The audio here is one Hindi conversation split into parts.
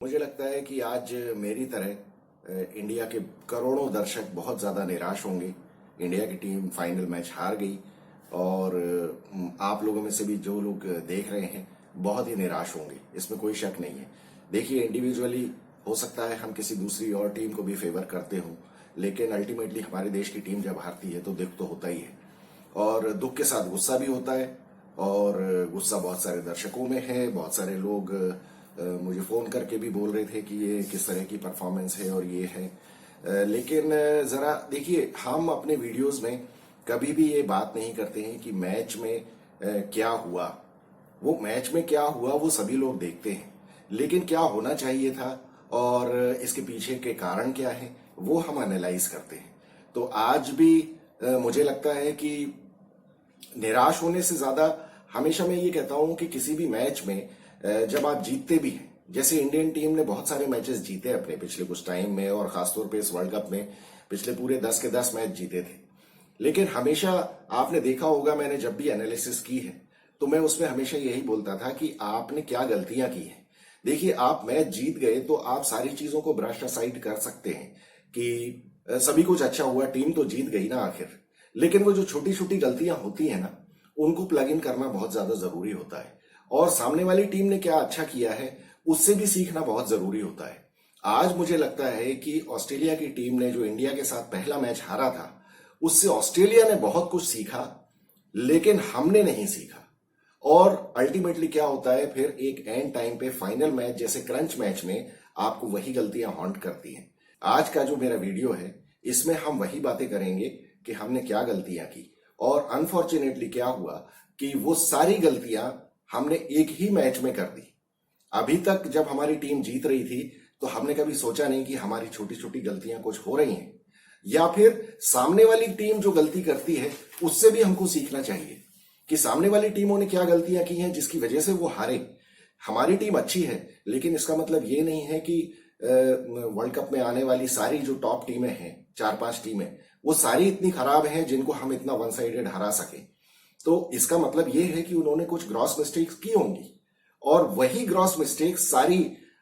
मुझे लगता है कि आज मेरी तरह इंडिया के करोड़ों दर्शक बहुत ज्यादा निराश होंगे। इंडिया की टीम फाइनल मैच हार गई और आप लोगों में से भी जो लोग देख रहे हैं बहुत ही निराश होंगे, इसमें कोई शक नहीं है। देखिए, इंडिविजुअली हो सकता है हम किसी दूसरी और टीम को भी फेवर करते हों, लेकिन अल्टीमेटली हमारे देश की टीम जब हारती है तो दुख तो होता ही है और दुख के साथ गुस्सा भी होता है। और गुस्सा बहुत सारे दर्शकों में है। बहुत सारे लोग मुझे फोन करके भी बोल रहे थे कि ये किस तरह की परफॉर्मेंस है और ये है। लेकिन जरा देखिए, हम अपने वीडियोस में कभी भी ये बात नहीं करते हैं कि मैच में क्या हुआ। वो मैच में क्या हुआ वो सभी लोग देखते हैं, लेकिन क्या होना चाहिए था और इसके पीछे के कारण क्या है वो हम एनालाइज करते हैं। तो आज भी मुझे लगता है कि निराश होने से ज्यादा हमेशा मैं ये कहता हूं कि किसी भी मैच में जब आप जीतते भी हैं, जैसे इंडियन टीम ने बहुत सारे मैचेस जीते अपने पिछले कुछ टाइम में और खासतौर पे इस वर्ल्ड कप में पिछले पूरे 10 के 10 मैच जीते थे। लेकिन हमेशा आपने देखा होगा, मैंने जब भी एनालिसिस की है तो मैं उसमें हमेशा यही बोलता था कि आपने क्या गलतियां की हैं। देखिए, आप मैच जीत गए तो आप सारी चीजों को ब्रश असाइड कर सकते हैं कि सभी कुछ अच्छा हुआ, टीम तो जीत गई ना आखिर। लेकिन वो जो छोटी छोटी गलतियां होती है ना, उनको प्लग इन करना बहुत ज्यादा जरूरी होता है और सामने वाली टीम ने क्या अच्छा किया है उससे भी सीखना बहुत जरूरी होता है। आज मुझे लगता है कि ऑस्ट्रेलिया की टीम ने जो इंडिया के साथ पहला मैच हारा था उससे ऑस्ट्रेलिया ने बहुत कुछ सीखा, लेकिन हमने नहीं सीखा। और अल्टीमेटली क्या होता है, फिर एक एंड टाइम पे फाइनल मैच जैसे क्रंच मैच में आपको वही गलतियां हॉन्ट करती हैं। आज का जो मेरा वीडियो है इसमें हम वही बातें करेंगे कि हमने क्या गलतियां की और अनफॉर्चुनेटली क्या हुआ कि वो सारी गलतियां हमने एक ही मैच में कर दी। अभी तक जब हमारी टीम जीत रही थी तो हमने कभी सोचा नहीं कि हमारी छोटी छोटी गलतियां कुछ हो रही हैं, या फिर सामने वाली टीम जो गलती करती है उससे भी हमको सीखना चाहिए कि सामने वाली टीमों ने क्या गलतियां की हैं जिसकी वजह से वो हारे। हमारी टीम अच्छी है, लेकिन इसका मतलब ये नहीं है कि वर्ल्ड कप में आने वाली सारी जो टॉप टीमें हैं, 4-5 टीमें, वो सारी इतनी खराब हैं जिनको हम इतना वन साइडेड हरा सके। तो इसका मतलब ये है कि उन्होंने कुछ ग्रॉस मिस्टेक्स की होंगी और वही ग्रॉस मिस्टेक्स सारी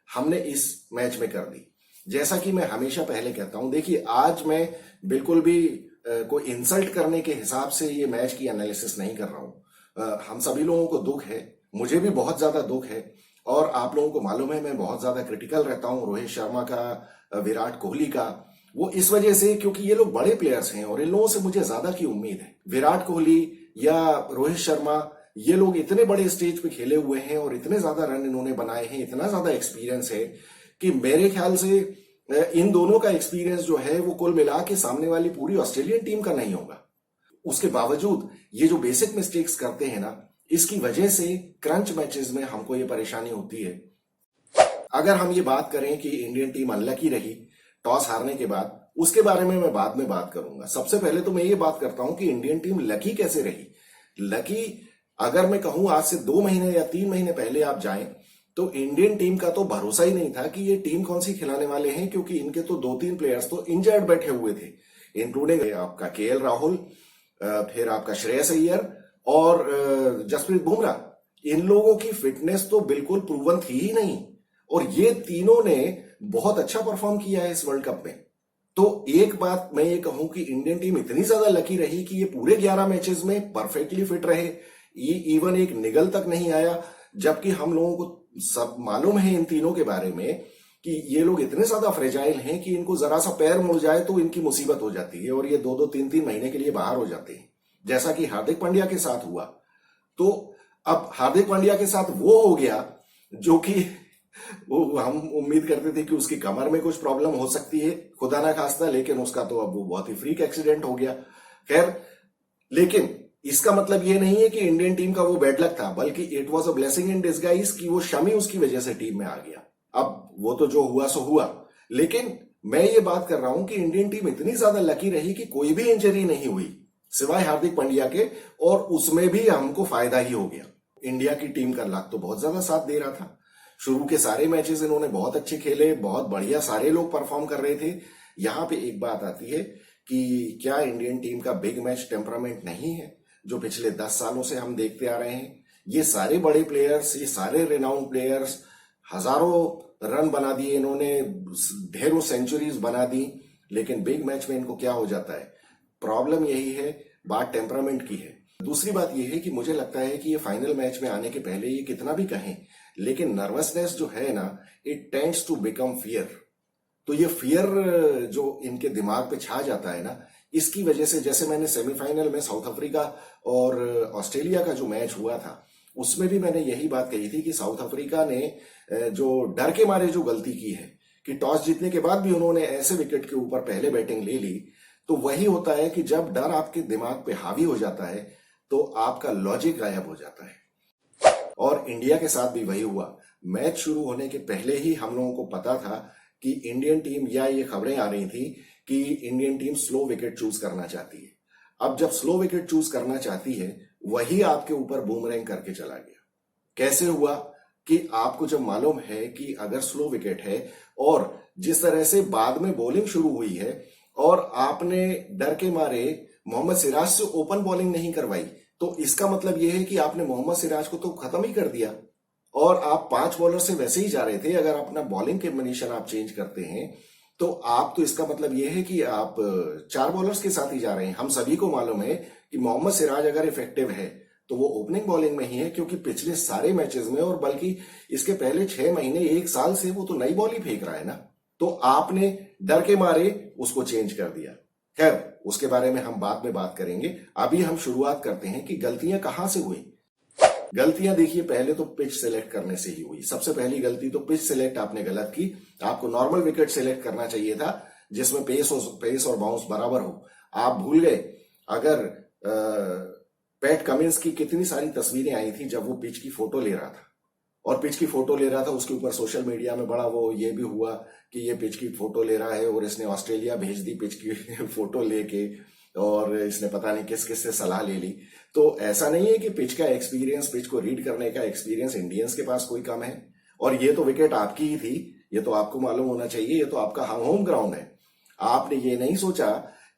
हमने इस मैच में कर दी। जैसा कि मैं हमेशा पहले कहता हूं, देखिए आज मैं बिल्कुल भी कोई इंसल्ट करने के हिसाब से ये मैच की एनालिसिस नहीं कर रहा हूं। हम सभी लोगों को दुख है, मुझे भी बहुत ज्यादा दुख है और आप लोगों को मालूम है मैं बहुत ज्यादा क्रिटिकल रहता हूं रोहित शर्मा का, विराट कोहली का। वो इस वजह से क्योंकि ये लोग बड़े प्लेयर्स हैं और इन लोगों से मुझे ज्यादा की उम्मीद है। विराट कोहली या रोहित शर्मा, ये लोग इतने बड़े स्टेज पे खेले हुए हैं और इतने ज्यादा रन इन्होंने बनाए हैं, इतना ज्यादा एक्सपीरियंस है कि मेरे ख्याल से इन दोनों का एक्सपीरियंस जो है वो कुल मिला के सामने वाली पूरी ऑस्ट्रेलियन टीम का नहीं होगा। उसके बावजूद ये जो बेसिक मिस्टेक्स करते हैं ना, इसकी वजह से क्रंच मैचेस में हमको ये परेशानी होती है। अगर हम ये बात करें कि इंडियन टीम अनलकी रही टॉस हारने के बाद, उसके बारे में मैं बाद में बात करूंगा। सबसे पहले तो मैं ये बात करता हूं कि इंडियन टीम लकी कैसे रही। लकी, अगर मैं कहूं आज से 2 महीने या 3 महीने पहले आप जाएं तो इंडियन टीम का तो भरोसा ही नहीं था कि ये टीम कौन सी खिलाने वाले हैं, क्योंकि इनके तो 2-3 प्लेयर्स तो इंजर्ड बैठे हुए थे, इंक्लूडिंग आपका केएल राहुल, फिर आपका श्रेयस अय्यर और जसप्रीत बुमराह। इन लोगों की फिटनेस तो बिल्कुल प्रूवन थी ही नहीं और ये तीनों ने बहुत अच्छा परफॉर्म किया है इस वर्ल्ड कप में। तो एक बात मैं ये कहूं कि इंडियन टीम इतनी ज्यादा लकी रही कि ये पूरे 11 मैचेस में परफेक्टली फिट रहे। ये इवन एक निगल तक नहीं आया, जबकि हम लोगों को सब मालूम है इन तीनों के बारे में कि ये लोग इतने ज्यादा फ्रेजाइल हैं कि इनको जरा सा पैर मुड़ जाए तो इनकी मुसीबत हो जाती है और ये 2-2 3-3 महीने के लिए बाहर हो जाते हैं, जैसा कि हार्दिक पांड्या के साथ हुआ। तो अब हार्दिक पांड्या के साथ वो हो गया जो कि वो हम उम्मीद करते थे कि उसकी कमर में कुछ प्रॉब्लम हो सकती है, खुदा ना खास्ता, लेकिन उसका तो अब वो बहुत ही फ्रीक एक्सीडेंट हो गया। खैर, लेकिन इसका मतलब ये नहीं है कि इंडियन टीम का वो बैड लक था, बल्कि it was a blessing in disguise कि वो शमी उसकी वजह से टीम में आ गया। अब वो तो जो हुआ सो हुआ, लेकिन मैं ये बात कर रहा हूं कि इंडियन टीम इतनी ज्यादा लकी रही कि कोई भी इंजरी नहीं हुई सिवाय हार्दिक पांड्या के, और उसमें भी हमको फायदा ही हो गया। इंडिया की टीम का लक तो बहुत ज्यादा साथ दे रहा था। शुरू के सारे मैचेस इन्होंने बहुत अच्छे खेले, बहुत बढ़िया सारे लोग परफॉर्म कर रहे थे। यहां पे एक बात आती है कि क्या इंडियन टीम का बिग मैच टेम्परामेंट नहीं है जो पिछले 10 सालों से हम देखते आ रहे हैं। ये सारे बड़े प्लेयर्स, ये सारे रिनाउंड प्लेयर्स हजारों रन बना दिए इन्होंने, ढेरों सेंचुरीज बना दी, लेकिन बिग मैच में इनको क्या हो जाता है? प्रॉब्लम यही है, बात टेम्परामेंट की है। दूसरी बात यह है कि मुझे लगता है कि ये फाइनल मैच में आने के पहले ये कितना भी कहें, लेकिन नर्वसनेस जो है ना, it tends to become fear. तो ये फियर जो इनके दिमाग पे छा जाता है ना, इसकी वजह से, जैसे मैंने सेमीफाइनल में साउथ अफ्रीका और ऑस्ट्रेलिया का जो मैच हुआ था, उसमें भी मैंने यही बात कही थी कि साउथ अफ्रीका ने जो डर के मारे जो गलती की है कि टॉस जीतने के बाद भी उन्होंने ऐसे विकेट के ऊपर पहले बैटिंग ले ली, तो वही होता है कि जब डर आपके दिमाग पे हावी हो जाता है तो आपका लॉजिक गायब हो जाता है। और इंडिया के साथ भी वही हुआ। मैच शुरू होने के पहले ही हम लोगों को पता था कि इंडियन टीम, या ये खबरें आ रही थी कि Indian team slow wicket choose करना चाहती है। अब जब स्लो विकेट चूज करना चाहती है, वही आपके ऊपर बूमरैंग करके चला गया। कैसे हुआ? कि आपको जब मालूम है कि अगर स्लो विकेट है और जिस तरह से बाद में बॉलिंग शुरू हुई है और आपने डर के मारे मोहम्मद सिराज से ओपन बॉलिंग नहीं करवाई, तो इसका मतलब यह है कि आपने मोहम्मद सिराज को तो खत्म ही कर दिया और आप 5 बॉलर से वैसे ही जा रहे थे। अगर अपना बॉलिंग के कॉम्बिनेशन आप चेंज करते हैं तो आप तो, इसका मतलब यह है कि आप 4 बॉलर्स के साथ ही जा रहे हैं। हम सभी को मालूम है कि मोहम्मद सिराज अगर इफेक्टिव है तो वो ओपनिंग बॉलिंग में ही है, क्योंकि पिछले सारे मैचेस में और बल्कि इसके पहले 6 महीने 1 साल से वो तो नई बॉल ही फेंक रहा है ना। तो आपने डर के मारे उसको चेंज कर दिया। खैर, उसके बारे में हम बाद में बात करेंगे। अभी हम शुरुआत करते हैं कि गलतियां कहां से हुई। गलतियां देखिए, पहले तो पिच सिलेक्ट करने से ही हुई। सबसे पहली गलती तो पिच सिलेक्ट आपने गलत की। आपको नॉर्मल विकेट सिलेक्ट करना चाहिए था जिसमें पेस और बाउंस बराबर हो। आप भूल गए। अगर पैट कमिंस की कितनी सारी तस्वीरें आई थी जब वो पिच की फोटो ले रहा था, और पिच की फोटो ले रहा था, उसके ऊपर सोशल मीडिया में बड़ा वो ये भी हुआ कि ये पिच की फोटो ले रहा है और इसने ऑस्ट्रेलिया भेज दी पिच की फोटो लेके, और इसने पता नहीं किस किस से सलाह ले ली। तो ऐसा नहीं है कि पिच का एक्सपीरियंस, पिच को रीड करने का एक्सपीरियंस इंडियंस के पास कोई कम है। और ये तो विकेट आपकी ही थी, ये तो आपको मालूम होना चाहिए, ये तो आपका होम ग्राउंड है। आपने ये नहीं सोचा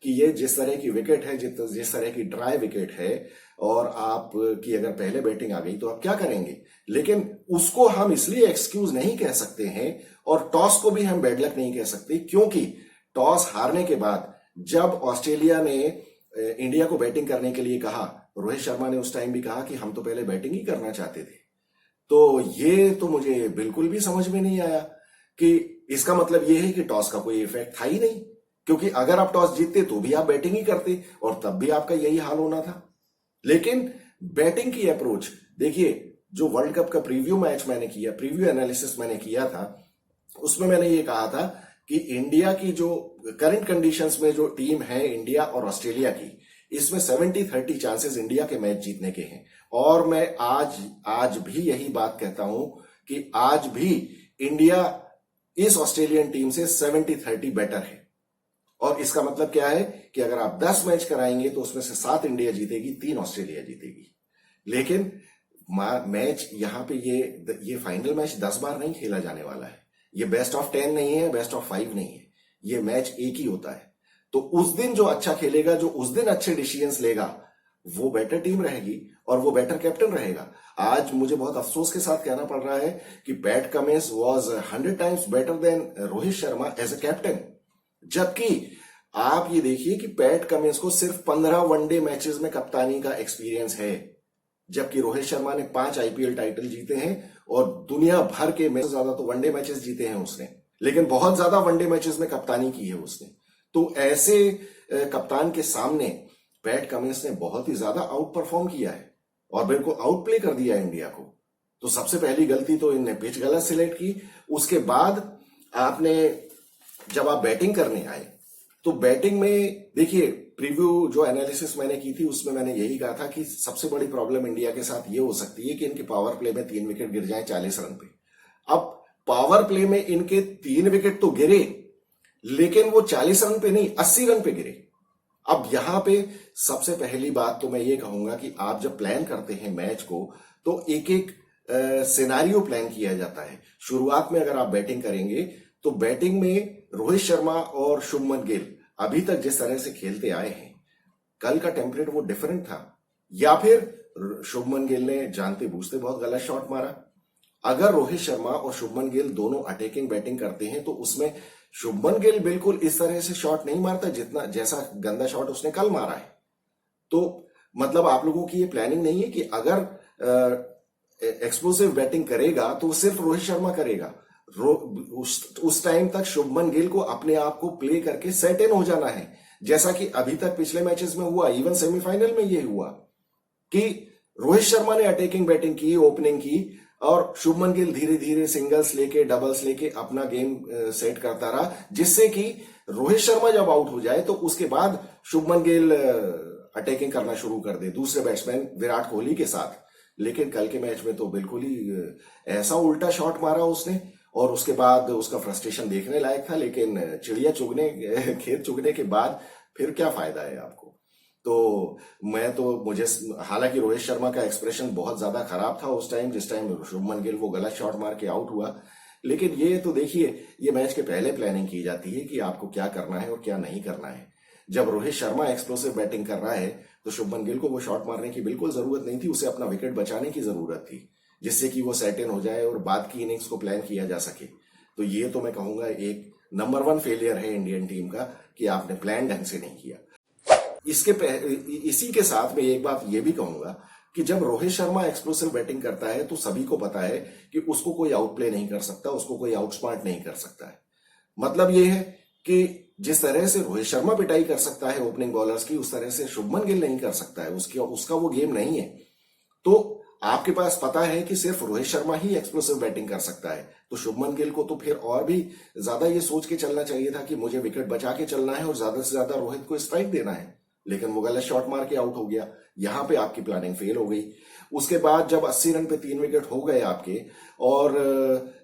कि ये जिस तरह की विकेट है, जिस तरह की ड्राई विकेट है, और आपकी अगर पहले बैटिंग आ गई तो आप क्या करेंगे। लेकिन उसको हम इसलिए एक्सक्यूज नहीं कह सकते हैं, और टॉस को भी हम बैड लक नहीं कह सकते, क्योंकि टॉस हारने के बाद जब ऑस्ट्रेलिया ने इंडिया को बैटिंग करने के लिए कहा, रोहित शर्मा ने उस टाइम भी कहा कि हम तो पहले बैटिंग ही करना चाहते थे। तो ये तो मुझे बिल्कुल भी समझ में नहीं आया कि इसका मतलब ये है कि टॉस का कोई इफेक्ट था ही नहीं, क्योंकि अगर आप टॉस जीतते तो भी आप बैटिंग ही करते और तब भी आपका यही हाल होना था। लेकिन बैटिंग की अप्रोच देखिए, जो वर्ल्ड कप का प्रीव्यू मैच मैंने किया, प्रीव्यू एनालिसिस मैंने किया था, उसमें मैंने ये कहा था कि इंडिया की जो करंट कंडीशंस में जो टीम है इंडिया और ऑस्ट्रेलिया की, इसमें 70-30 चांसेस इंडिया के मैच जीतने के हैं। और मैं आज भी यही बात कहता हूं कि आज भी इंडिया इस ऑस्ट्रेलियन टीम से 70-30 बेटर है। और इसका मतलब क्या है कि अगर आप 10 मैच कराएंगे तो उसमें से 7 इंडिया जीतेगी, 3 ऑस्ट्रेलिया जीतेगी। लेकिन मैच यहां पे ये फाइनल मैच 10 बार नहीं खेला जाने वाला है। ये बेस्ट ऑफ 10 नहीं है, बेस्ट ऑफ 5 नहीं है, ये मैच एक ही होता है। तो उस दिन जो अच्छा खेलेगा, जो उस दिन अच्छे डिसीजंस लेगा, वो बेटर टीम रहेगी और वो बेटर कैप्टन रहेगा। आज मुझे बहुत अफसोस के साथ कहना पड़ रहा है कि Pat Cummins was 100 times better than Rohit Sharma as a captain. जबकि आप ये देखिए कि पैट कमिंस को सिर्फ 15 वनडे मैचेस में कप्तानी का एक्सपीरियंस है, जबकि रोहित शर्मा ने 5 आईपीएल टाइटल जीते हैं और दुनिया भर के में ज्यादा तो वनडे मैचेस जीते हैं उसने, लेकिन बहुत ज्यादा वनडे मैचेस में कप्तानी की है उसने। तो ऐसे कप्तान के सामने पैट कमिंस ने बहुत ही ज्यादा आउट परफॉर्म किया है और बिल्कुल आउट प्ले कर दिया इंडिया को। तो सबसे पहली गलती तो इनने पिच गलत सिलेक्ट की। उसके बाद आपने, जब आप बैटिंग करने आए तो बैटिंग में देखिए, प्रीव्यू जो एनालिसिस मैंने की थी उसमें मैंने यही कहा था कि सबसे बड़ी प्रॉब्लम इंडिया के साथ ये हो सकती है कि इनके पावर प्ले में 3 विकेट गिर जाए 40 रन पे। अब पावर प्ले में इनके 3 विकेट तो गिरे, लेकिन वो 40 रन पे नहीं, 80 रन पे गिरे। अब यहां पे सबसे पहली बात तो मैं ये कहूंगा कि आप जब प्लान करते हैं मैच को तो एक एक सिनेरियो प्लान किया जाता है। शुरुआत में अगर आप बैटिंग करेंगे तो बैटिंग में रोहित शर्मा और शुभमन गिल अभी तक जिस तरह से खेलते आए हैं, कल का टेम्पलेट वो डिफरेंट था, या फिर शुभमन गिल ने जानते बूझते बहुत गलत शॉट मारा अगर रोहित शर्मा और शुभमन गिल दोनों अटैकिंग बैटिंग करते हैं तो उसमें शुभमन गिल बिल्कुल इस तरह से शॉट नहीं मारता जितना जैसा गंदा शॉट उसने कल मारा है। तो मतलब आप लोगों की ये प्लानिंग नहीं है कि अगर एक्सप्लोसिव बैटिंग करेगा तो वो सिर्फ रोहित शर्मा करेगा। उस टाइम तक शुभमन गिल को अपने आप को प्ले करके सेट इन हो जाना है, जैसा कि अभी तक पिछले मैचेस में हुआ, इवन सेमीफाइनल में ये हुआ कि रोहित शर्मा ने अटैकिंग बैटिंग की, ओपनिंग की, और शुभमन गिल धीरे धीरे सिंगल्स लेके डबल्स लेके अपना गेम सेट करता रहा, जिससे कि रोहित शर्मा जब आउट हो जाए तो उसके बाद शुभमन गिल अटैकिंग करना शुरू कर दे दूसरे बैट्समैन विराट कोहली के साथ। लेकिन कल के मैच में तो बिल्कुल ही ऐसा उल्टा शॉट मारा उसने, और उसके बाद उसका फ्रस्ट्रेशन देखने लायक था। लेकिन चिड़िया चुगने खेत चुगने के बाद फिर क्या फायदा है आपको। तो मुझे हालांकि रोहित शर्मा का एक्सप्रेशन बहुत ज्यादा खराब था उस टाइम, जिस टाइम शुभमन गिल वो गलत शॉट मार के आउट हुआ। लेकिन ये तो देखिए, ये मैच के पहले प्लानिंग की जाती है कि आपको क्या करना है और क्या नहीं करना है। जब रोहित शर्मा एक्सप्लोसिव बैटिंग कर रहा है तो शुभमन गिल को वो शॉट मारने की बिल्कुल जरूरत नहीं थी, उसे अपना विकेट बचाने की जरूरत थी, जिससे कि वो सेट इन हो जाए और बाद की इनिंग्स को प्लान किया जा सके। तो ये तो मैं कहूंगा एक नंबर 1 फेलियर है इंडियन टीम का कि आपने प्लान ढंग से नहीं किया। इसी के साथ में एक बात ये भी कहूंगा कि जब रोहित शर्मा एक्सप्लोसिव बैटिंग करता है तो सभी को पता है कि उसको कोई आउट प्ले नहीं कर सकता, उसको कोई आउटस्मार्ट नहीं कर सकता है। मतलब ये है कि जिस तरह से रोहित शर्मा पिटाई कर सकता है ओपनिंग बॉलर्स की, उस तरह से शुभमन गिल नहीं कर सकता है, उसका वो गेम नहीं है। तो आपके पास पता है कि सिर्फ रोहित शर्मा ही एक्सप्लोसिव बैटिंग कर सकता है, तो शुभमन गिल को तो फिर और भी ज्यादा ये सोच के चलना चाहिए था कि मुझे विकेट बचा के चलना है और ज्यादा से ज्यादा रोहित को स्ट्राइक देना है। लेकिन वो गलत शॉट मार के आउट हो गया, यहां पे आपकी प्लानिंग फेल हो गई। उसके बाद जब 80 रन पे 3 विकेट हो गए आपके, और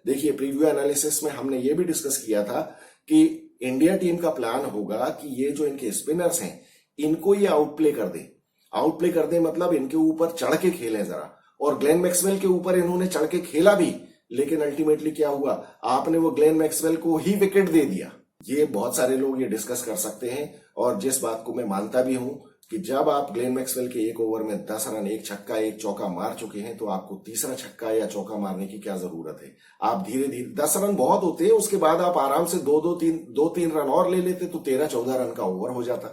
देखिए प्रीव्यू एनालिसिस में हमने ये भी डिस्कस किया था कि इंडिया टीम का प्लान होगा कि ये जो इनके स्पिनर्स हैं इनको ये आउट प्ले कर दे मतलब इनके ऊपर चढ़ के खेलें जरा। और ग्लेन मैक्सवेल के ऊपर इन्होंने चढ़ के खेला भी, लेकिन अल्टीमेटली क्या हुआ, आपने वो ग्लेन मैक्सवेल को ही विकेट दे दिया। ये बहुत सारे लोग ये डिस्कस कर सकते हैं, और जिस बात को मैं मानता भी हूं कि जब आप ग्लेन मैक्सवेल के एक ओवर में 10 रन, 1 छक्का 1 चौका मार चुके हैं तो आपको तीसरा छक्का या चौका मारने की क्या जरूरत है। आप धीरे धीरे 10 रन बहुत होते हैं, उसके बाद आप आराम से 2-3 रन और ले लेते तो 13-14 रन का ओवर हो जाता।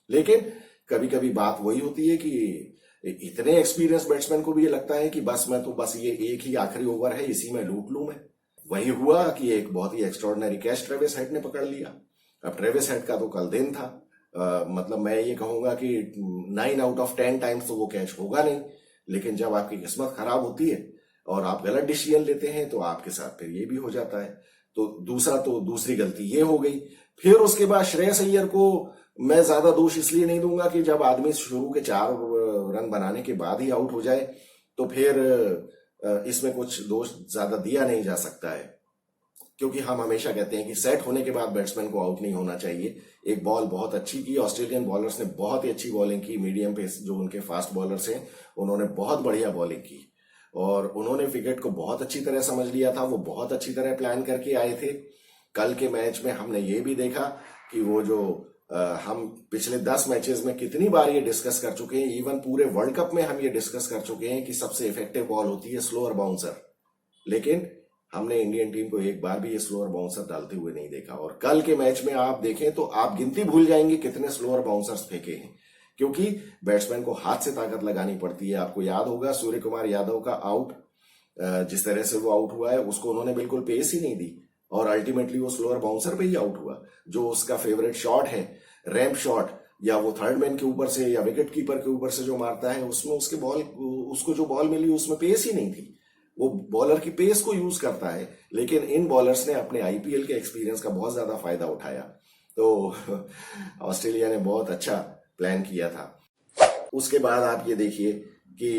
लेकिन कभी कभी बात वही होती है कि इतने एक्सपीरियंस बैट्समैन को भी ये लगता है कि बस ये एक ही आखिरी ओवर है, इसी में लूट लूं मैं। वही हुआ कि एक बहुत ही एक्स्ट्रॉर्डिनरी कैच ट्रेविस हेड ने पकड़ लिया। अब ट्रेविस हेड का तो कल दिन था, मतलब मैं ये कहूंगा कि 9 आउट ऑफ 10 टाइम्स तो वो कैच होगा नहीं। लेकिन जब आपकी किस्मत खराब होती है और आप गलत डिसीजन लेते हैं तो आपके साथ फिर ये भी हो जाता है। तो दूसरी गलती ये हो गई। फिर उसके बाद श्रेयस अय्यर को मैं ज्यादा दोष इसलिए नहीं दूंगा कि जब आदमी शुरू के 4 रन बनाने के बाद ही आउट हो जाए तो फिर इसमें कुछ दोष ज्यादा दिया नहीं जा सकता है, क्योंकि हम हमेशा कहते हैं कि सेट होने के बाद बैट्समैन को आउट नहीं होना चाहिए। एक बॉल बहुत अच्छी की, ऑस्ट्रेलियन बॉलर्स ने बहुत ही अच्छी बॉलिंग की, मीडियम पेस जो उनके फास्ट बॉलर्स हैं उन्होंने बहुत बढ़िया बॉलिंग की, और उन्होंने विकेट को बहुत अच्छी तरह समझ लिया था, वो बहुत अच्छी तरह प्लान करके आए थे। कल के मैच में हमने ये भी देखा कि वो जो हम पिछले 10 मैचेस में कितनी बार ये डिस्कस कर चुके हैं, इवन पूरे वर्ल्ड कप में हम ये डिस्कस कर चुके हैं कि सबसे इफेक्टिव बॉल होती है स्लोअर बाउंसर, लेकिन हमने इंडियन टीम को एक बार भी ये स्लोअर बाउंसर डालते हुए नहीं देखा। और कल के मैच में आप देखें तो आप गिनती भूल जाएंगे कितने स्लोअर बाउंसर्स फेंके हैं, क्योंकि बैट्समैन को हाथ से ताकत लगानी पड़ती है। आपको याद होगा सूर्य कुमार यादव का आउट, जिस तरह से वो आउट हुआ है उसको उन्होंने बिल्कुल पेस ही नहीं दी, और अल्टीमेटली वो स्लोअर बाउंसर पे ही आउट हुआ। जो उसका फेवरेट शॉट है रैंप शॉट, या वो थर्ड मैन के ऊपर से या विकेट कीपर के ऊपर से जो मारता है, उसमें उसको जो बॉल मिली उसमें पेस ही नहीं थी। वो बॉलर की पेस को यूज करता है, लेकिन इन बॉलर्स ने अपने आईपीएल के एक्सपीरियंस का बहुत ज्यादा फायदा उठाया। तो ऑस्ट्रेलिया ने बहुत अच्छा प्लान किया था। उसके बाद आप ये देखिए कि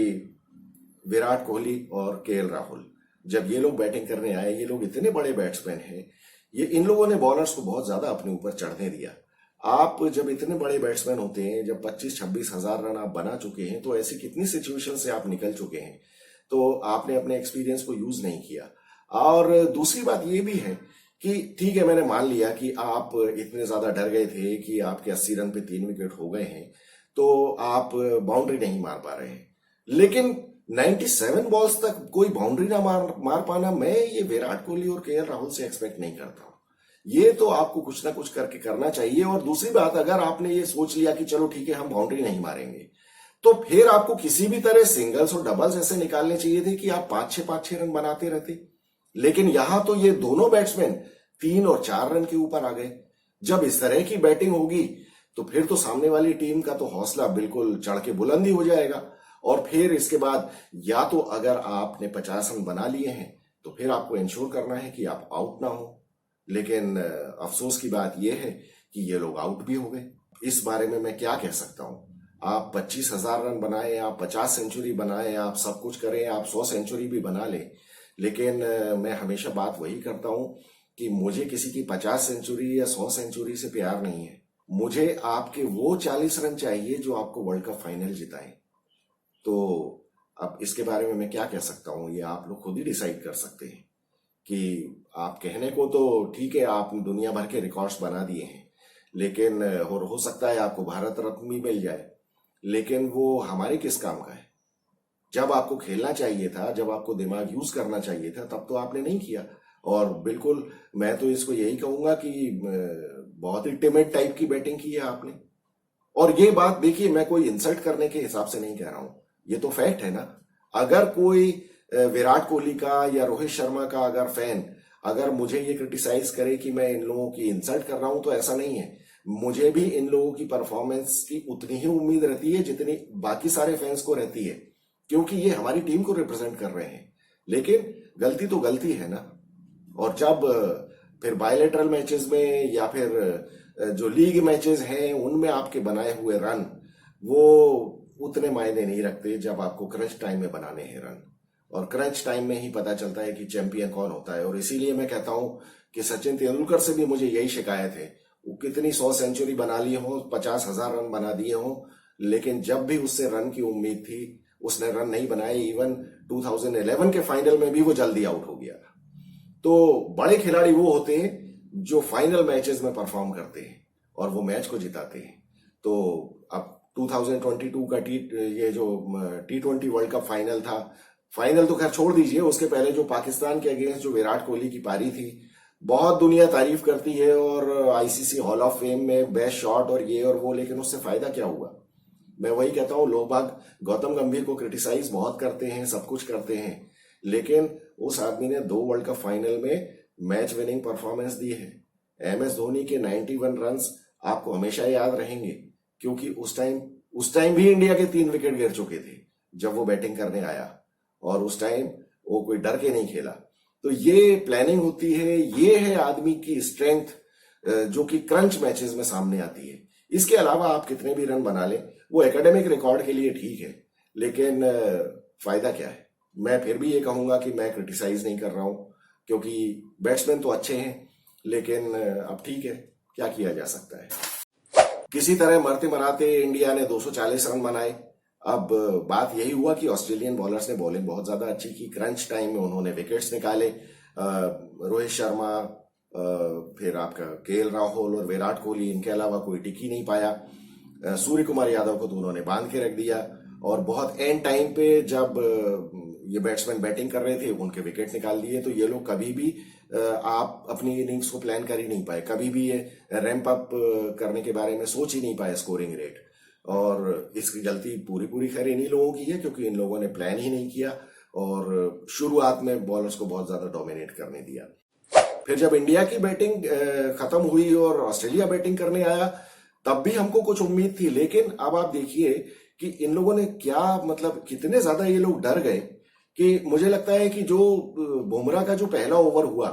विराट कोहली और केएल राहुल जब ये लोग बैटिंग करने आए, ये लोग इतने बड़े बैट्समैन हैं, इन लोगों ने बॉलर्स को बहुत ज्यादा अपने ऊपर चढ़ने दिया। आप जब इतने बड़े बैट्समैन होते हैं, जब 25-26 हजार रन आप बना चुके हैं, तो ऐसी कितनी सिचुएशन से आप निकल चुके हैं, तो आपने अपने एक्सपीरियंस को यूज नहीं किया। और दूसरी बात ये भी है कि ठीक है, मैंने मान लिया कि आप इतने ज्यादा डर गए थे कि आपके 80 रन पे 3 विकेट हो गए हैं, तो आप बाउंड्री नहीं मार पा रहे हैं। लेकिन 97 बॉल्स तक कोई बाउंड्री ना मार पाना, मैं ये विराट कोहली और केएल राहुल से एक्सपेक्ट नहीं करता हूं। ये तो आपको कुछ ना कुछ करके करना चाहिए। और दूसरी बात, अगर आपने ये सोच लिया कि चलो ठीक है हम बाउंड्री नहीं मारेंगे, तो फिर आपको किसी भी तरह सिंगल्स और डबल्स ऐसे निकालने चाहिए थे कि आप 5-6 रन बनाते रहते। लेकिन यहां तो ये दोनों बैट्समैन 3 और 4 रन के ऊपर आ गए। जब इस तरह की बैटिंग होगी तो फिर तो सामने वाली टीम का तो हौसला बिल्कुल चढ़ के बुलंदी हो जाएगा। और फिर इसके बाद या तो अगर आपने 50 रन बना लिए हैं तो फिर आपको इंश्योर करना है कि आप आउट ना हो। लेकिन अफसोस की बात यह है कि ये लोग आउट भी हो गए। इस बारे में मैं क्या कह सकता हूं? आप 25,000 रन बनाए, आप 50 सेंचुरी बनाए, आप सब कुछ करें, आप 100 सेंचुरी भी बना लें, लेकिन मैं हमेशा बात वही करता हूं कि मुझे किसी की 50 सेंचुरी या 100 सेंचुरी से प्यार नहीं है। मुझे आपके वो 40 रन चाहिए जो आपको वर्ल्ड कप फाइनल जिताएं। तो अब इसके बारे में मैं क्या कह सकता हूं, ये आप लोग खुद ही डिसाइड कर सकते हैं। कि आप कहने को तो ठीक है, आपने दुनिया भर के रिकॉर्ड्स बना दिए हैं, लेकिन और हो सकता है आपको भारत रत्न भी मिल जाए, लेकिन वो हमारे किस काम का है? जब आपको खेलना चाहिए था, जब आपको दिमाग यूज करना चाहिए था, तब तो आपने नहीं किया। और बिल्कुल मैं तो इसको यही कहूंगा कि बहुत ही टिमिड टाइप की बैटिंग की है आपने। और ये बात देखिए, मैं कोई इंसल्ट करने के हिसाब से नहीं कह रहा हूं, ये तो फैक्ट है ना। अगर कोई विराट कोहली का या रोहित शर्मा का अगर फैन अगर मुझे ये क्रिटिसाइज करे कि मैं इन लोगों की इंसल्ट कर रहा हूं, तो ऐसा नहीं है। मुझे भी इन लोगों की परफॉर्मेंस की उतनी ही उम्मीद रहती है जितनी बाकी सारे फैंस को रहती है, क्योंकि ये हमारी टीम को रिप्रेजेंट कर रहे हैं। लेकिन गलती तो गलती है ना। और जब फिर बायलैटरल मैचेस में या फिर जो लीग मैचेस हैं उनमें आपके बनाए हुए रन वो उतने मायने नहीं रखते जब आपको क्रंच टाइम में बनाने हैं रन। और क्रंच टाइम में ही पता चलता है कि चैंपियन कौन होता है। और इसीलिए मैं कहता हूं कि सचिन तेंदुलकर से भी मुझे यही शिकायत है। वो कितनी 100 सेंचुरी बना ली हो, 50,000 रन बना दिए हो, लेकिन जब भी उससे रन की उम्मीद थी उसने रन नहीं बनाए। इवन 2011 के फाइनल में भी वो जल्दी आउट हो गया। तो बड़े खिलाड़ी वो होते हैं जो फाइनल मैचेस में परफॉर्म करते हैं और वो मैच को जिताते हैं। तो अब 2022 का ये जो T20 वर्ल्ड कप फाइनल था, फाइनल तो खैर छोड़ दीजिए, उसके पहले जो पाकिस्तान के अगेंस्ट जो विराट कोहली की पारी थी, बहुत दुनिया तारीफ करती है और आईसीसी हॉल ऑफ फेम में बेस्ट शॉट और ये और वो, लेकिन उससे फायदा क्या हुआ? मैं वही कहता हूं, लोग बाग गौतम गंभीर को क्रिटिसाइज बहुत करते हैं, सब कुछ करते हैं, लेकिन उस आदमी ने 2 वर्ल्ड कप फाइनल में मैच विनिंग परफॉर्मेंस दी है। MS धोनी के 91 रन्स आपको हमेशा याद रहेंगे, क्योंकि उस टाइम भी इंडिया के 3 विकेट गिर चुके थे जब वो बैटिंग करने आया, और उस टाइम वो कोई डर के नहीं खेला। तो ये प्लानिंग होती है, ये है आदमी की स्ट्रेंथ जो कि क्रंच मैचेस में सामने आती है। इसके अलावा आप कितने भी रन बना लें, वो एकेडमिक रिकॉर्ड के लिए ठीक है, लेकिन फायदा क्या है? मैं फिर भी ये कहूंगा कि मैं क्रिटिसाइज नहीं कर रहा हूं, क्योंकि बैट्समैन तो अच्छे हैं, लेकिन अब ठीक है, क्या किया जा सकता है। किसी तरह मरते मराते इंडिया ने 240 रन बनाए। अब बात यही हुआ कि ऑस्ट्रेलियन बॉलर्स ने बॉलिंग बहुत ज्यादा अच्छी की। क्रंच टाइम में उन्होंने विकेट्स निकाले। रोहित शर्मा, फिर आपका केएल राहुल और विराट कोहली, इनके अलावा कोई टिक ही नहीं पाया। सूर्य कुमार यादव को तो उन्होंने बांध के रख दिया, और बहुत एंड टाइम पे जब ये बैट्समैन बैटिंग कर रहे थे उनके विकेट निकाल दिए। तो ये लोग कभी भी आप अपनी इनिंग्स को प्लान कर ही नहीं पाए, कभी भी ये रैंप अप करने के बारे में सोच ही नहीं पाए स्कोरिंग रेट। और इसकी गलती पूरी खैर इन्हीं लोगों की है, क्योंकि इन लोगों ने प्लान ही नहीं किया और शुरुआत में बॉलर्स को बहुत ज्यादा डोमिनेट करने दिया। फिर जब इंडिया की बैटिंग खत्म हुई और ऑस्ट्रेलिया बैटिंग करने आया, तब भी हमको कुछ उम्मीद थी। लेकिन अब आप देखिए कि इन लोगों ने क्या, मतलब कितने ज्यादा ये लोग डर गए कि मुझे लगता है कि जो बुमराह का जो पहला ओवर हुआ,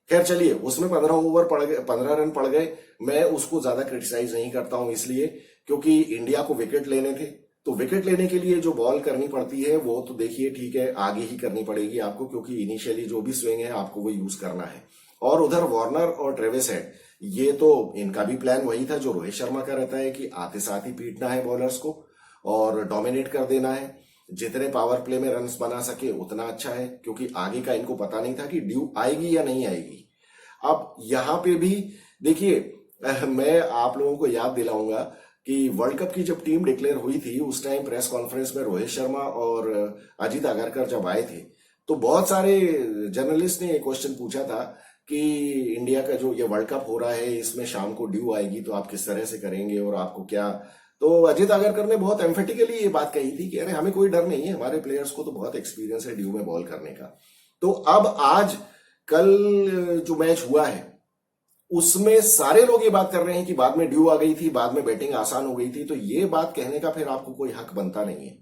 खैर चलिए उसमें 15 रन पड़ गए। मैं उसको ज्यादा क्रिटिसाइज नहीं करता हूं, इसलिए क्योंकि इंडिया को विकेट लेने थे। तो विकेट लेने के लिए जो बॉल करनी पड़ती है वो तो देखिए ठीक है, आगे ही करनी पड़ेगी आपको, क्योंकि इनिशियली जो भी स्विंग है आपको वो यूज करना है। और उधर वार्नर और ट्रेविस हेड, ये तो इनका भी प्लान वही था जो रोहित शर्मा का रहता है कि आते साथ ही पीटना है बॉलर्स को और डोमिनेट कर देना है। जितने पावर प्ले में रन्स बना सके उतना अच्छा है, क्योंकि आगे का इनको पता नहीं था कि ड्यू आएगी या नहीं आएगी। अब यहां पे भी देखिए, मैं आप लोगों को याद दिलाऊंगा कि वर्ल्ड कप की जब टीम डिक्लेयर हुई थी उस टाइम प्रेस कॉन्फ्रेंस में रोहित शर्मा और अजीत आगरकर जब आए थे तो बहुत सारे जर्नलिस्ट ने ये क्वेश्चन पूछा था कि इंडिया का जो ये वर्ल्ड कप हो रहा है इसमें शाम को ड्यू आएगी तो आप किस तरह से करेंगे और आपको क्या। तो अजीत आगरकर ने बहुत एम्फेटिकली ये बात कही थी कि अरे हमें कोई डर नहीं है, हमारे प्लेयर्स को तो बहुत एक्सपीरियंस है ड्यू में बॉल करने का। तो अब आज कल जो मैच हुआ है उसमें सारे लोग ये बात कर रहे हैं कि बाद में ड्यू आ गई थी, बाद में बैटिंग आसान हो गई थी। तो ये बात कहने का फिर आपको कोई हक बनता नहीं है,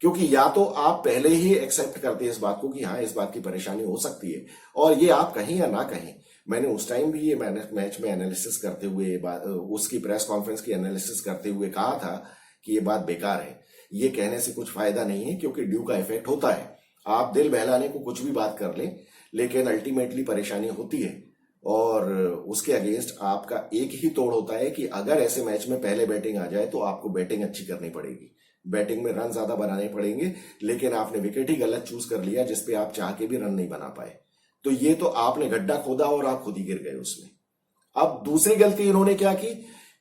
क्योंकि या तो आप पहले ही एक्सेप्ट करते हैं इस बात को कि हाँ इस बात की परेशानी हो सकती है, और ये आप कहें या ना कहें। मैंने उस टाइम भी ये मैच में एनालिसिस करते हुए उसकी प्रेस कॉन्फ्रेंस की एनालिसिस करते हुए कहा था कि ये बात बेकार है, ये कहने से कुछ फायदा नहीं है, क्योंकि ड्यू का इफेक्ट होता है। आप दिल बहलाने को कुछ भी बात कर लें, लेकिन अल्टीमेटली परेशानी होती है और उसके अगेंस्ट आपका एक ही तोड़ होता है कि अगर ऐसे मैच में पहले बैटिंग आ जाए तो आपको बैटिंग अच्छी करनी पड़ेगी, बैटिंग में रन ज्यादा बनाने पड़ेंगे, लेकिन आपने विकेट ही गलत चूज कर लिया जिसपे आप चाह के भी रन नहीं बना पाए। तो ये तो आपने गड्ढा खोदा और आप खुद ही गिर गए उसमें। अब दूसरी गलती इन्होंने क्या की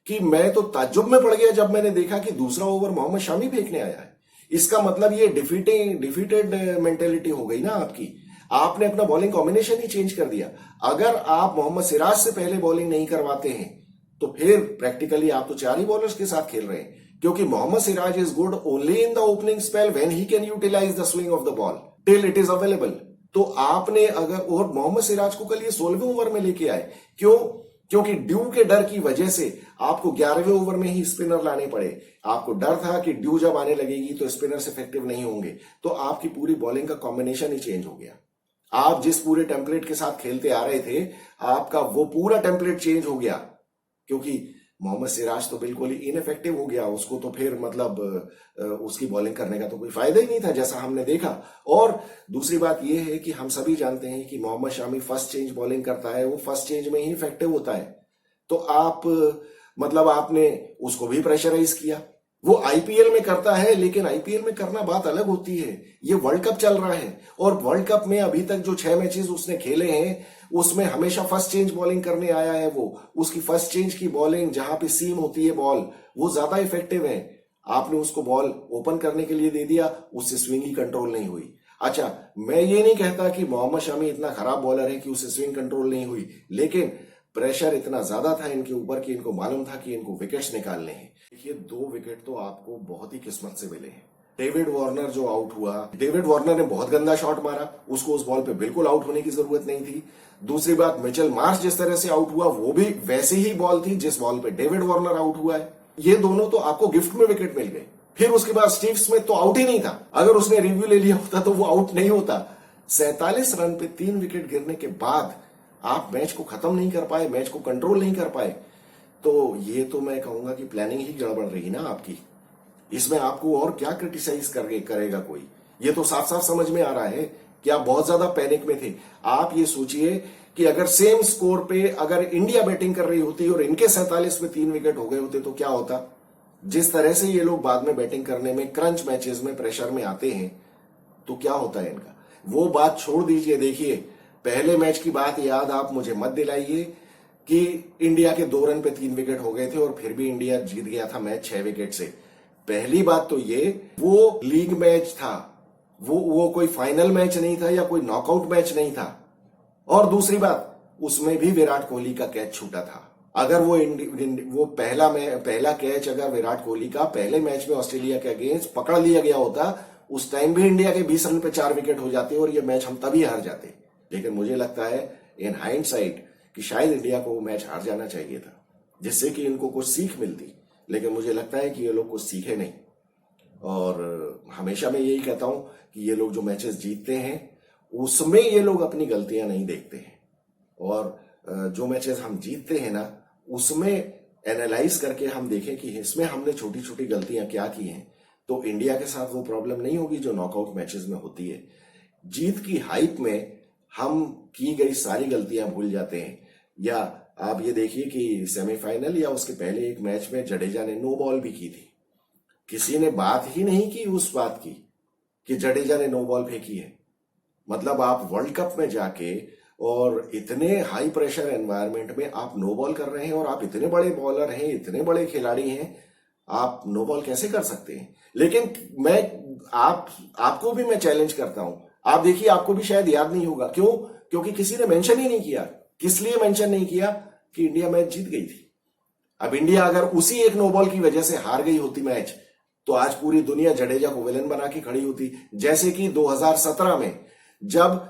कि मैं तो ताज्जुब में पड़ गया जब मैंने देखा कि दूसरा ओवर मोहम्मद शामी फेंकने आया है। इसका मतलब ये डिफीटेड मेंटेलिटी हो गई ना आपकी। आपने अपना बॉलिंग कॉम्बिनेशन ही चेंज कर दिया। अगर आप मोहम्मद सिराज से पहले बॉलिंग नहीं करवाते हैं तो फिर प्रैक्टिकली आप तो 4 ही बॉलर्स के साथ खेल रहे हैं, क्योंकि Mohammed Siraj is good only in the opening spell when he can utilise the swing of the ball till it is available. तो आपने अगर और मोहम्मद सिराज को कल ये 16वें ओवर में लेके आए, क्यों? क्योंकि ड्यू के डर की वजह से आपको 11वें ओवर में ही स्पिनर लाने पड़े। आपको डर था कि ड्यू जब आने लगेगी तो स्पिनर्स इफेक्टिव नहीं होंगे, तो आपकी पूरी बॉलिंग का कॉम्बिनेशन ही चेंज हो गया। आप जिस पूरे टेम्पलेट के साथ खेलते आ रहे थे आपका वो पूरा टेम्पलेट चेंज हो गया, क्योंकि मोहम्मद सिराज तो बिल्कुल ही इनइफेक्टिव हो गया। उसको तो फिर मतलब उसकी बॉलिंग करने का तो कोई फायदा ही नहीं था जैसा हमने देखा। और दूसरी बात यह है कि हम सभी जानते हैं कि Mohammed Shami first change bowling करता है, वो फर्स्ट चेंज में ही इफेक्टिव होता है। तो आप मतलब आपने उसको भी प्रेशराइज किया। वो आईपीएल में करता है, लेकिन आईपीएल में करना बात अलग होती है। ये वर्ल्ड कप चल रहा है और वर्ल्ड कप में अभी तक जो 6 मैचेस उसने खेले हैं उसमें हमेशा फर्स्ट चेंज बॉलिंग करने आया है। वो उसकी फर्स्ट चेंज की बॉलिंग जहां पे सीम होती है बॉल, वो ज्यादा इफेक्टिव है। आपने उसको बॉल ओपन करने के लिए दे दिया, उससे स्विंग ही कंट्रोल नहीं हुई। अच्छा, मैं ये नहीं कहता कि मोहम्मद शामी इतना खराब बॉलर है कि उससे स्विंग कंट्रोल नहीं हुई, लेकिन प्रेशर इतना ज्यादा था इनके ऊपर कि इनको मालूम था कि इनको विकेट्स निकालने हैं। देखिए 2 विकेट तो आपको बहुत ही किस्मत से मिले हैं। डेविड वार्नर जो आउट हुआ, डेविड वार्नर ने बहुत गंदा शॉट मारा, उसको उस बॉल पे बिल्कुल आउट होने की जरूरत नहीं थी। दूसरी बात, मिचेल मार्श जिस तरह से आउट हुआ वो भी वैसी ही बॉल थी जिस बॉल पे डेविड वार्नर आउट हुआ है। ये दोनों तो आपको गिफ्ट में विकेट मिल गए। फिर उसके बाद स्टीव स्मिथ तो आउट ही नहीं था, अगर उसने रिव्यू ले लिया होता तो वो आउट नहीं होता। 47 रन पे 3 विकेट गिरने के बाद आप मैच को खत्म नहीं कर पाए, मैच को कंट्रोल नहीं कर पाए, तो ये तो मैं कहूंगा कि प्लानिंग ही गड़बड़ रही ना आपकी। इसमें आपको और क्या क्रिटिसाइज करेगा कोई? ये तो साफ साफ समझ में आ रहा है कि आप बहुत ज्यादा पैनिक में थे। आप ये सोचिए कि अगर सेम स्कोर पे अगर इंडिया बैटिंग कर रही होती और इनके 47 में 3 विकेट हो गए होते तो क्या होता? जिस तरह से ये लोग बाद में बैटिंग करने में, क्रंच मैचेस में प्रेशर में आते हैं, तो क्या होता है इनका? वो बात छोड़ दीजिए। देखिए, पहले मैच की बात याद आप मुझे मत दिलाइए कि इंडिया के 2 रन पे 3 विकेट हो गए थे और फिर भी इंडिया जीत गया था मैच 6 विकेट से। पहली बात तो ये, वो लीग मैच था, वो कोई फाइनल मैच नहीं था या कोई नॉकआउट मैच नहीं था। और दूसरी बात, उसमें भी विराट कोहली का कैच छूटा था। अगर वो पहला कैच अगर विराट कोहली का पहले मैच में ऑस्ट्रेलिया के अगेंस्ट पकड़ लिया गया होता, उस टाइम भी इंडिया के 20 रन पे 4 विकेट हो जाते और ये मैच हम तभी हार जाते। लेकिन मुझे लगता है इन हाइंडसाइट कि शायद इंडिया को वो मैच हार जाना चाहिए था, जिससे कि इनको कुछ सीख मिलती। लेकिन मुझे लगता है कि ये लोग कुछ सीखे नहीं। और हमेशा मैं यही कहता हूं कि ये लोग जो मैचेस जीतते हैं उसमें ये लोग अपनी गलतियां नहीं देखते हैं, और जो मैचेस हम जीतते हैं ना उसमें एनालाइज करके हम देखें कि इसमें हमने छोटी छोटी गलतियां क्या की हैं, तो इंडिया के साथ वो प्रॉब्लम नहीं होगी जो नॉकआउट मैचेस में होती है। जीत की हाइप में हम की गई सारी गलतियां भूल जाते हैं। या आप ये देखिए कि सेमीफाइनल या उसके पहले एक मैच में जडेजा ने नो बॉल भी की थी, किसी ने बात ही नहीं की उस बात की कि जडेजा ने नो बॉल फेंकी है। मतलब आप वर्ल्ड कप में जाके और इतने हाई प्रेशर एनवायरनमेंट में आप नो बॉल कर रहे हैं, और आप इतने बड़े बॉलर हैं, इतने बड़े खिलाड़ी हैं, आप नो बॉल कैसे कर सकते हैं? लेकिन मैं आपको भी मैं चैलेंज करता हूं, आप देखिए, आपको भी शायद याद नहीं होगा। क्यों? क्योंकि किसी ने मेंशन ही नहीं किया। किस लिए मेंशन नहीं किया? कि इंडिया मैच जीत गई थी। अब इंडिया अगर उसी एक नो बॉल की वजह से हार गई होती मैच, तो आज पूरी दुनिया जडेजा को विलन बना के खड़ी होती। जैसे कि 2017 में जब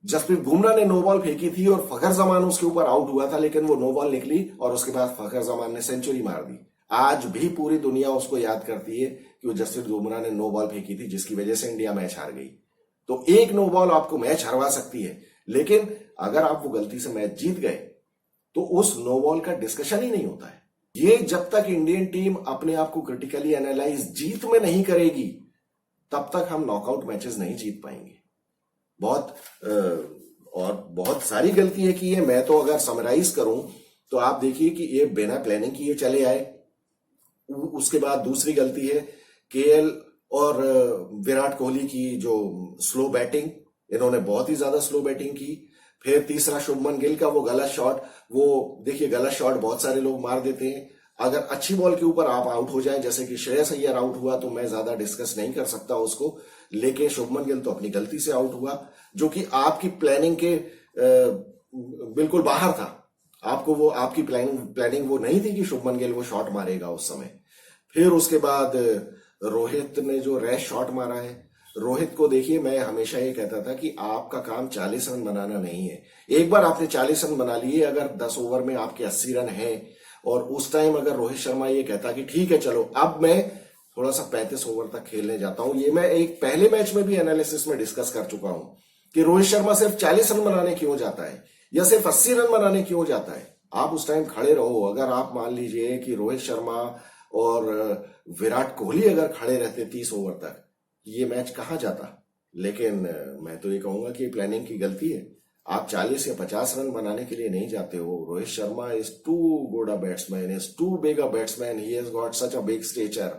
जसप्रीत बुमराह ने नो बॉल फेंकी थी और फखर जमान उसके ऊपर आउट हुआ था, लेकिन वो नो बॉल निकली और उसके बाद फखर जमान ने सेंचुरी मार दी। आज भी पूरी दुनिया उसको याद करती है कि वो जसप्रीत बुमराह ने नो बॉल फेंकी थी, जिसकी वजह से इंडिया मैच हार गई। तो एक नो बॉल आपको मैच हरवा सकती है, लेकिन अगर आप वो गलती से मैच जीत गए तो उस नो बॉल का डिस्कशन ही नहीं होता है। ये जब तक इंडियन टीम अपने आप को क्रिटिकली एनालाइज जीत में नहीं करेगी, तब तक हम नॉकआउट मैचेस नहीं जीत पाएंगे। और बहुत सारी गलतियां की है। मैं तो अगर समराइज करूं तो आप देखिए कि ये बिना प्लानिंग किए चले आए। उसके बाद दूसरी गलती है केएल और विराट कोहली की जो स्लो बैटिंग, इन्होंने बहुत ही ज्यादा स्लो बैटिंग की। फिर तीसरा शुभमन गिल का वो गलत शॉट। वो देखिए, गलत शॉट बहुत सारे लोग मार देते हैं। अगर अच्छी बॉल के ऊपर आप आउट हो जाएं, जैसे कि श्रेयस अय्यर आउट हुआ, तो मैं ज्यादा डिस्कस नहीं कर सकता उसको, लेकिन शुभमन गिल तो अपनी गलती से आउट हुआ, जो कि आपकी प्लानिंग के बिल्कुल बाहर था। आपकी प्लानिंग वो नहीं थी कि शुभमन गिल वो शॉट मारेगा उस समय। फिर उसके बाद रोहित ने जो रैश शॉट मारा है, रोहित को देखिए, मैं हमेशा ये कहता था कि आपका काम 40 रन बनाना नहीं है। एक बार आपने 40 रन बना लिए, अगर 10 ओवर में आपके 80 रन हैं, और उस टाइम अगर रोहित शर्मा ये कहता कि ठीक है चलो अब मैं थोड़ा सा 35 ओवर तक खेलने जाता हूं, ये मैं एक पहले मैच में भी एनालिसिस में डिस्कस कर चुका हूं कि रोहित शर्मा सिर्फ 40 रन बनाने क्यों जाता है या सिर्फ 80 रन बनाने क्यों जाता है। आप उस टाइम खड़े रहो। अगर आप मान लीजिए कि रोहित शर्मा और विराट कोहली अगर खड़े रहते 30 ओवर तक, ये मैच कहां जाता। लेकिन मैं तो ये कहूंगा कि प्लानिंग की गलती है। आप 40 या 50 रन बनाने के लिए नहीं जाते हो। Rohit Sharma is too good a batsman, is too big a batsman, he has got such a big stature,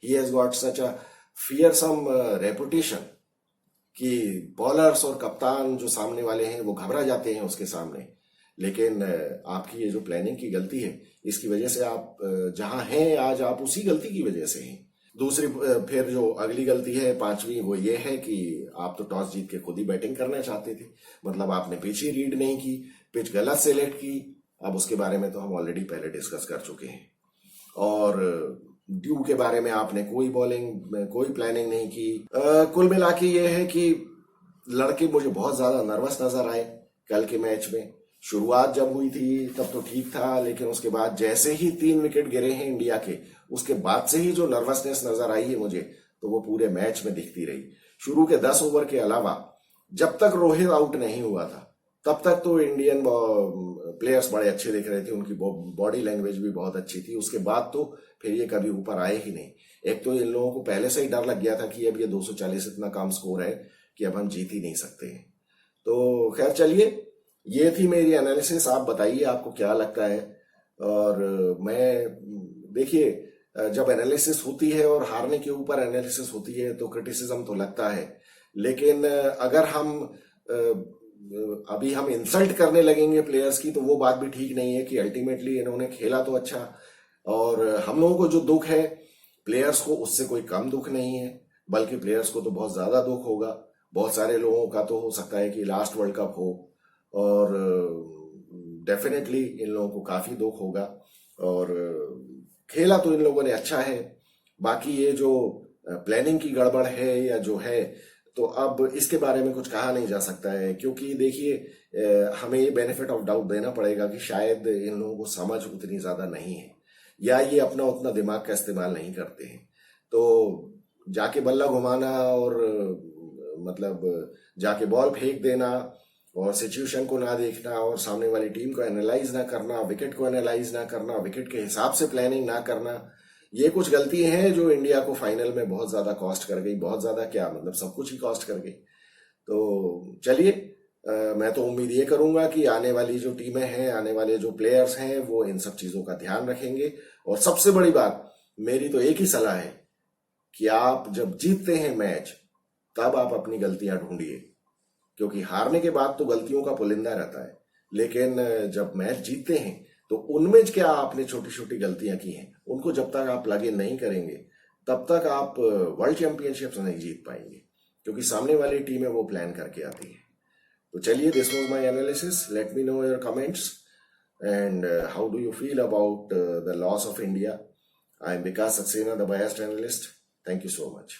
he has got such a fearsome reputation कि बॉलर्स और कप्तान जो सामने वाले हैं वो घबरा जाते हैं उसके सामने। लेकिन आपकी ये जो प्लानिंग की गलती है, इसकी वजह से आप जहां हैं आज, आप उसी गलती की वजह से हैं। दूसरी फिर जो अगली गलती है, पांचवी, वो ये है कि आप तो टॉस जीत के खुद ही बैटिंग करना चाहते थे। मतलब आपने पिच ही रीड नहीं की, पिच गलत सेलेक्ट की। अब उसके बारे में तो हम ऑलरेडी पहले डिस्कस कर चुके हैं। और ड्यू के बारे में आपने कोई प्लानिंग नहीं की। कुल मिला के ये है कि लड़के मुझे बहुत ज्यादा नर्वस नजर आए कल के मैच में। शुरुआत जब हुई थी तब तो ठीक था, लेकिन उसके बाद जैसे ही 3 विकेट गिरे हैं इंडिया के, उसके बाद से ही जो नर्वसनेस नजर आई है मुझे, तो वो पूरे मैच में दिखती रही। शुरू के 10 ओवर के अलावा जब तक रोहित आउट नहीं हुआ था, तब तक तो इंडियन प्लेयर्स बड़े अच्छे दिख रहे थे, उनकी बॉडी लैंग्वेज भी बहुत अच्छी थी। उसके बाद तो फिर ये कभी ऊपर आए ही नहीं। एक तो इन लोगों को पहले से ही डर लग गया था कि अब ये 240 इतना कम स्कोर है कि अब हम जीत ही नहीं सकते हैं। तो खैर चलिए, ये थी मेरी एनालिसिस। आप बताइए आपको क्या लगता है। और मैं देखिए, जब एनालिसिस होती है और हारने के ऊपर एनालिसिस होती है तो क्रिटिसिज्म तो लगता है, लेकिन अगर हम अभी हम इंसल्ट करने लगेंगे प्लेयर्स की, तो वो बात भी ठीक नहीं है कि अल्टीमेटली इन्होंने खेला तो अच्छा, और हम लोगों को जो दुख है प्लेयर्स को, उससे कोई कम दुख नहीं है, बल्कि प्लेयर्स को तो बहुत ज्यादा दुख होगा। बहुत सारे लोगों का तो हो सकता है कि लास्ट वर्ल्ड कप हो, और डेफिनेटली इन लोगों को काफी दुख होगा। और खेला तो इन लोगों ने अच्छा है, बाकी ये जो प्लानिंग की गड़बड़ है या जो है, तो अब इसके बारे में कुछ कहा नहीं जा सकता है। क्योंकि देखिए, हमें ये बेनिफिट ऑफ डाउट देना पड़ेगा कि शायद इन लोगों को समझ उतनी ज्यादा नहीं है, या ये अपना उतना दिमाग का इस्तेमाल नहीं करते हैं। तो जाके बल्ला घुमाना और मतलब जाके बॉल फेंक देना और सिचुएशन को ना देखना और सामने वाली टीम को एनालाइज ना करना, विकेट को एनालाइज ना करना, विकेट के हिसाब से प्लानिंग ना करना, ये कुछ गलती हैं जो इंडिया को फाइनल में बहुत ज्यादा कॉस्ट कर गई। बहुत ज्यादा क्या, मतलब सब कुछ ही कॉस्ट कर गई। तो चलिए, मैं तो उम्मीद ये करूंगा कि आने वाली जो टीमें हैं, आने वाले जो प्लेयर्स हैं, वो इन सब चीजों का ध्यान रखेंगे। और सबसे बड़ी बात, मेरी तो एक ही सलाह है कि आप जब जीतते हैं मैच, तब आप अपनी गलतियां ढूंढिए, क्योंकि हारने के बाद तो गलतियों का पुलिंदा रहता है, लेकिन जब मैच जीतते हैं तो उनमें क्या आपने छोटी छोटी गलतियां की हैं, उनको जब तक आप प्लग इन नहीं करेंगे तब तक आप वर्ल्ड चैंपियनशिप्स नहीं जीत पाएंगे, क्योंकि सामने वाली टीम है वो प्लान करके आती है। तो चलिए, this was my analysis. Let me know your comments and how do you feel about the loss of India. I am Vikas Saxena, the biased analyst. Thank you so much.